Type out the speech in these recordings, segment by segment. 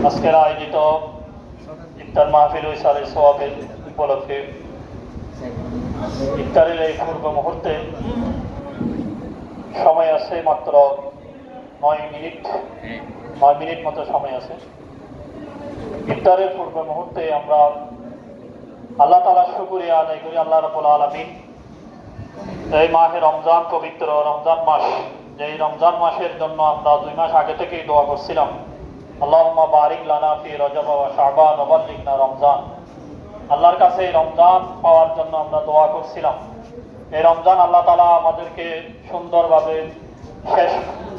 আজকের আয়োজিত ইফতার মাহফিল ইসারের সওয়াবের উপলক্ষে ইফতারের এই পূর্ব মুহূর্তে সময় আছে মাত্র 9 মিনিট মতো সময় আছে। ইফতারের পূর্ব মুহূর্তে আমরা আল্লাহ তাআলার শুকরিয়া আদায় করি। আল্লাহ রাব্বুল আলামিন এই মাহে রমজান, পবিত্র রমজান মাস, যেই রমজান মাসের জন্য আমরা 2 মাস আগে থেকেই দোয়া করছিলাম, আল্লাহুম্মা বারিক লানা ফি রজব ওয়া শাবান ওয়া বাল্লিগনা রমজান। আল্লাহর কাছে রমজান পাওয়ার জন্য আমরা দোয়া করছিলাম। এই রমজান আল্লাহ তাআলা আমাদেরকে সুন্দরভাবে শেষ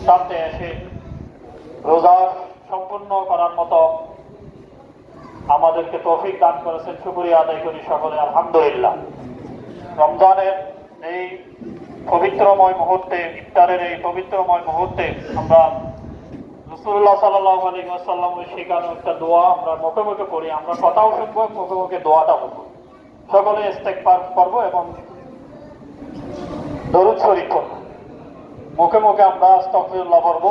প্রান্তে এসে রোজা সম্পূর্ণ করার মতো আমাদেরকে তৌফিক দান করেছেন। শুকরিয়া আদায় করি সকলে আলহামদুলিল্লাহ। রমজানের এই পবিত্রময় মুহূর্তে, ইফতারের এই পবিত্রময় মুহূর্তে আমরা রাসূলুল্লাহ সাল্লাল্লাহু আলাইহি ওয়াসাল্লামের শেখানো একটা দোয়া আমরা মুখে মুখে পড়ি। আমরা কথাও শুনবো, মুখে মুখে দোয়াটা বলবো। সকলে ইস্তেগফার করবো এবং দরুদ শরীফ পড়বো। মুখে মুখে আমরা আস্তাগফিরুল্লাহ পড়বো,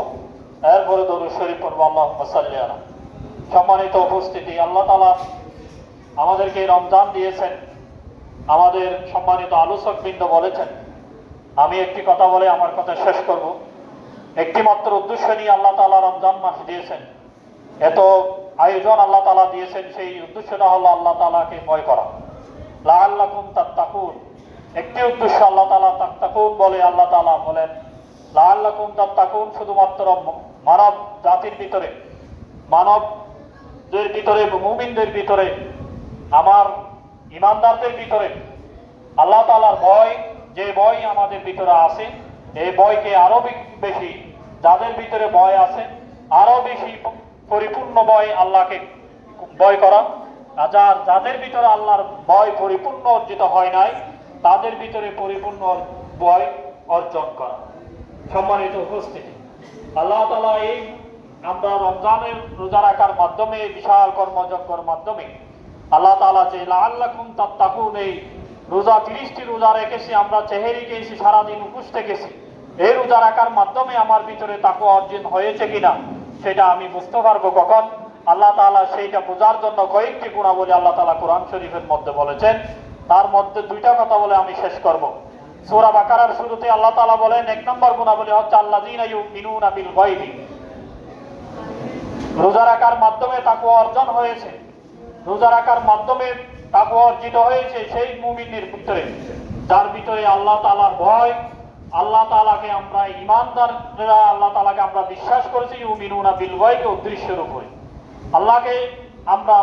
এরপরে দরুদ শরীফ পড়বো। আল্লাহুম্মা সাল্লি আলা। সম্মানিত উপস্থিতি, আল্লাহ তাআলা আমাদেরকে রমজান দিয়েছেন। আমাদের সম্মানিত আলোচকবৃন্দ বলেছেন, আমি একটি কথা বলে আমার কথা শেষ করব। একটি মাত্র উদ্দেশ্য নিয়ে আল্লাহ তাআলা রমজান মাস দিয়েছেন, এত আয়োজন আল্লাহ তাআলা দিয়েছেন। সেই উদ্দেশ্যটা হলো আল্লাহ তাআলাকে ভয় করা, লাআল্লাকুম তাত্তাকুন। একটি উদ্দেশ্য আল্লাহ তাআলা তাত্তাকুন বলে, আল্লাহ তাআলা বলেন লাআল্লাকুম তাত্তাকুন। শুধুমাত্র মানব জাতির ভিতরে, মানবদের ভিতরে, মুমিনদের ভিতরে, আমার ইমানদারদের ভিতরে আল্লাহ তাআলার ভয়, যে ভয় আমাদের ভিতরে আছে, এই ভয়কে আরো বেশি, যাদের ভিতরে ভয় আছে আরো বেশি পরিপূর্ণ ভয় আল্লাহকে ভয় করা। যাদের ভিতরে আল্লাহর ভয় পরিপূর্ণ অর্জিত হয় নাই, তাদের ভিতরে পরিপূর্ণ ভয় অর্জন করা। সম্মানিত উপস্থিতি, আল্লাহ তাআলা এই আমরা রমজানের রোজা রাখার মাধ্যমে, বিশাল কর্মযজ্ঞের মাধ্যমে আল্লাহ তাআলা যে লাআল্লাকুম তাত্তাকুন, এই রোজা 30টি রোজা রেখেছি, আমরা চেহারি খেয়েছি, সারাদিন উপোস থেকেছি। এই রোজা রাখার মাধ্যমে আমার ভিতরে তাকওয়া অর্জন হয়েছে কিনা সেটা আমি বুঝতে পারবো কখন? আল্লাহ তাআলা সেইটা বোঝার জন্য কয়েকটি গুণাবলী আল্লাহ তাআলা কোরআন শরীফের মধ্যে বলেছেন। তার মধ্যে 2টা কথা বলে আমি শেষ করব। সূরা বাকারার শুরুতে আল্লাহ তাআলা বলেন, 1 নম্বর গুণাবলী হচ্ছে আল্লাযীনা ইউমিনুনা বিল গায়বি। রোজা রাখার মাধ্যমে তাকওয়া অর্জন হয়েছে, রোজা রাখার মাধ্যমে তাকওয়া অর্জিত হয়েছে সেই মুমিনের ভিতরে, যার ভিতরে আল্লাহ তাআলার ভয়, আল্লাহ তাআলাকে আমরা ঈমানদাররা, আল্লাহ তাআলাকে আমরা বিশ্বাস করেছি। ইউমিনুনা বিল গায়বি উদ্দেশ্যের উপরে আল্লাহকে আমরা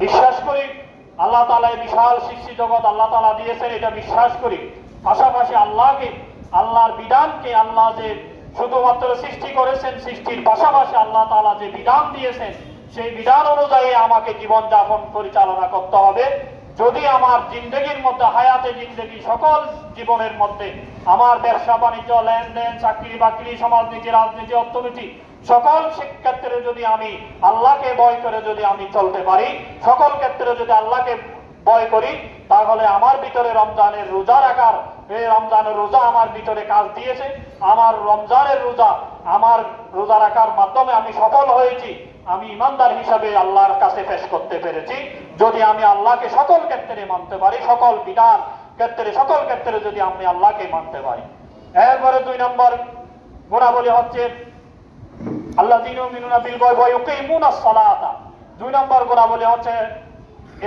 বিশ্বাস করি। আল্লাহ তাআলা এই বিশাল সৃষ্টি জগৎ আল্লাহ তাআলা দিয়েছেন, এটা বিশ্বাস করি। পাশাপাশি আল্লাহকে, আল্লাহর বিধানকে, আল্লাহ যে শুধুমাত্র সৃষ্টি করেছেন, সৃষ্টির পাশাপাশি আল্লাহ তাআলা যে বিধান দিয়েছেন, সেই বিধান অনুযায়ী আমাকে জীবন যাপন পরিচালনা করতে হবে। যদি আমার জিন্দগির মধ্যে, হায়াতে জিন্দগি, সকল জীবনের মধ্যে আমার ব্যবসা বাণিজ্য, লেনদেন, চাকরি বাকরি, সমাজনীতি, রাজনীতি, অর্থনীতি, সকল ক্ষেত্রে যদি আমি আল্লাহকে ভয় করে যদি আমি চলতে পারি, সকল ক্ষেত্রে যদি আল্লাহকে ভয় করি, তাহলে আমার ভিতরে রমজানের রোজা রাখার, এই রমজানের রোজা আমার ভিতরে কাজ দিয়েছে। আমার রমজানের রোজা, আমার রোজা রাখার মাধ্যমে আমি সফল হয়েছি। আমি ইমানদার হিসাবে আল্লাহর কাছে পেশ করতে পেরেছি। যদি আমি আল্লাহকে সকল ক্ষেত্রে মানতে পারি, সকল বিধান ক্ষেত্রে, সকল ক্ষেত্রে যদি আমি আল্লাহকে মানতে পারি। এরপরে 2 নম্বর গুণাবলী হচ্ছে আল্লাযীনা ইউমিনুনা বিল গায়বি ওয়া ইউকিমুনাস সালাতা। 2 নম্বর গুণাবলী হচ্ছে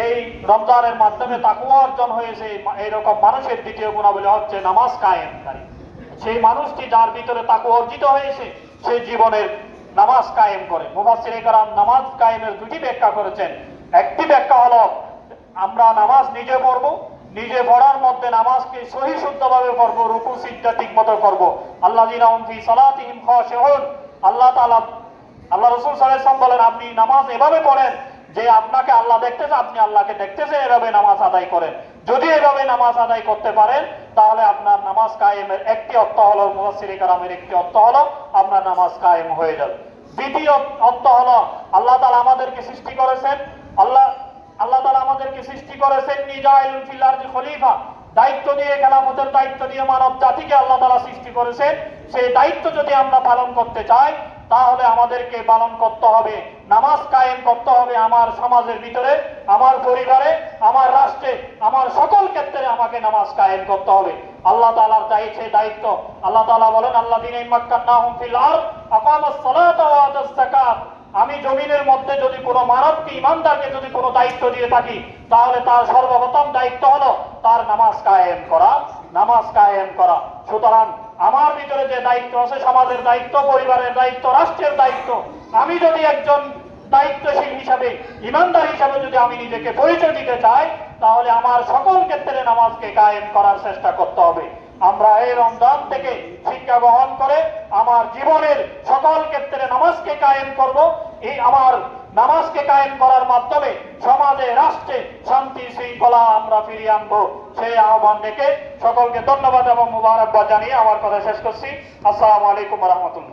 এই রমজানের মাধ্যমে তাকওয়া অর্জন হয়েছে এইরকম মানুষের দ্বিতীয় গুণাবলী হচ্ছে নামাজ কায়েমকারী। সেই মানুষটি যার ভিতরে তাকওয়া অর্জিত হয়েছে, সেই জীবনের নামাজ কায়েম করে। মুফাসসিরে কেরাম নামাজ কায়েমের 2টি ব্যাখ্যা করেছেন। একটি ব্যাখ্যা হলো আমরা নামাজ নিজে পড়বো, নিজে পড়ার মধ্যে নামাজকে সহি শুদ্ধভাবে পড়বো, রুকু সিজদা ঠিকমতো করবো। আল্লাযীনা হুম ফি সালাতিহিম খাশিউন। আল্লাহ তাআলা, আল্লাহ রাসূল সাল্লাল্লাহু আলাইহি ওয়াসাল্লাম বলেন, আপনি নামাজ এভাবে পড়েন যে আপনাকে আল্লাহ দেখতেছে, আপনি আল্লাহকে দেখতেছেন, এভাবে নামাজ আদায় করেন। যদি এভাবে নামাজ আদায় করতে পারেন, তাহলে আপনার নামাজ কায়েমের একটি অর্থ হলো, মুফাসসিরে কেরামের একটি অর্থ হলো আপনার নামাজ কায়েম হয়ে যাবে। দ্বিতীয় অর্থ হলো আল্লাহ তাআলা আমাদেরকে সৃষ্টি করেছেন, আল্লাহ তাআলা আমাদেরকে সৃষ্টি করেছেন নিজাইলুল ফিল আরদি খলিফা, দায়িত্ব দিয়ে, খেলাফতের দায়িত্ব দিয়ে মানব জাতিকে আল্লাহ তাআলা সৃষ্টি করেছেন, সেই দায়িত্ব যদি আমরা পালন করতে চাই তাহলে আমাদেরকে পালন করতে হবে, নামাজ কায়েম করতে হবে আমার সমাজের ভিতরে, আমার পরিবারে, আমার রাষ্ট্রে, আমার সকল ক্ষেত্রে আমাকে নামাজ কায়েম করতে হবে। আল্লাহ তাআলার সেই দায়িত্ব। আল্লাহ তাআলা বলেন, আল্লাযীনা মাক্কান্নাহুম ফিল আরদ আকামাস সালাতা ওয়া আতাস যাকাত। আমি জমিনের মধ্যে যদি কোনো মানবকে, ইমানদারকে যদি কোনো দায়িত্ব দিয়ে থাকি, তাহলে তার সর্বপ্রথম দায়িত্ব হলো তার নামাজ কায়েম করা, নামাজ কায়েম করা। সুতরাং আমার ভিতরে যে দায়িত্ব আছে, সমাজের দায়িত্ব, পরিবারের দায়িত্ব, রাষ্ট্রের দায়িত্ব, আমি যদি একজন দায়িত্বশীল হিসাবে, ইমানদার হিসাবে যদি আমি নিজেকে পরিচয় দিতে চাই, তাহলে আমার সকল ক্ষেত্রে নামাজকে কায়েম করার চেষ্টা করতে হবে। আমরা এই রমজান থেকে শিক্ষা গ্রহণ করে আমার জীবনের সকল ক্ষেত্রে নামাজকে কায়েম করব। এই আমার নামাজকে কায়েম করার মাধ্যমে সমাজে, রাষ্ট্রে শান্তি শৃঙ্খলা আমরা ফিরিয়ে আনবো, সেই আহ্বান রেখে সকলকে ধন্যবাদ এবং মুবারকবাদ জানিয়ে আমার কথা শেষ করছি। আসসালামু আলাইকুম ওয়া রাহমাতুল্লাহ।